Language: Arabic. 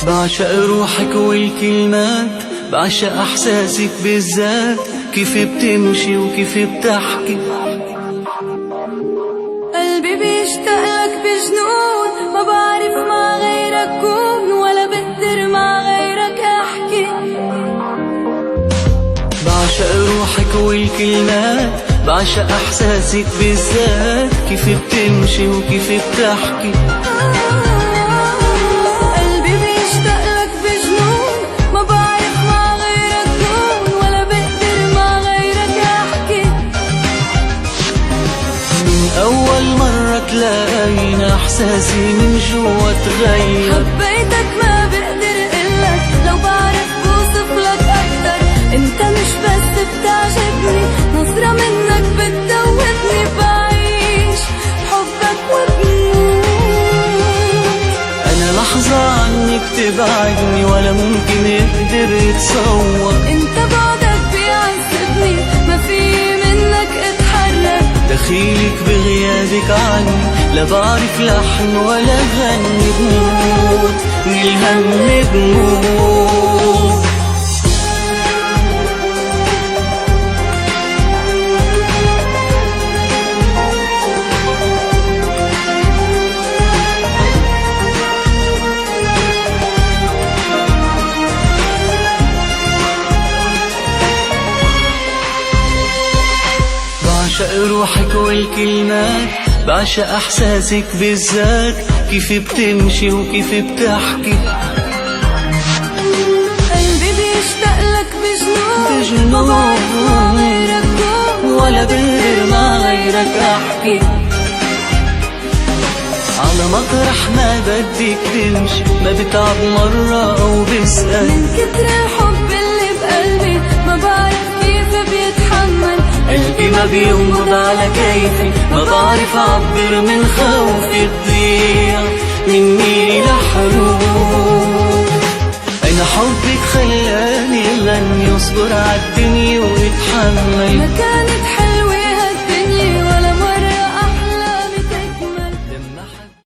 بعشق روحك والكلمات، بعشق احساسك بالذات، كيف بتمشي وكيف بتحكي. قلبي بيشتاق لك بجنون، ما بعرف مع غيرك كون، ولا بقدر مع غيرك احكي. بعشق روحك والكلمات، بعشق احساسك بالذات، كيف بتمشي وكيف بتحكي. قلبي بيشتاق لك بجنون، ما بعرف مع غيرك كون، ولا بقدر مع غيرك احكي. من اول مرة تلاقينا احساسي من جوا تغير. حبيتك ما بقدر قلك، لو بعرف بوصف لك اكتر. انت مش بس بتعجبني، نظرة منك بتدوبني، بعيش حبك وبموت. انا لحظة عنك تبعدني، ولا ممكن اقدر اتصور. انت بعدك بيعذبني، ما في منك اتحرك. دخيلك بغيابك عني، لا بعرف لحن ولا غني، بموت من الهم بموت. بعشق روحك والكلمات، بعشق احساسك بالذات، كيف بتمشي وكيف بتحكي. قلبي بيشتاق لك بجنون، ما بعرف مع غيرك كون، ولا بقدر مع غيرك احكي. على مطرح ما بدك تمشي، ما بتعب مرة او بسأل. من كتر الحب اللي بقلبي، ما بعرف كيف بيتحمل. قلبي ما بينبض على كيفي، ما بعرف اعبر من خوفي تضيع مني لحروف. انا حبك خلاني غني، اصبر عالدنيا واتحمل. ما كانت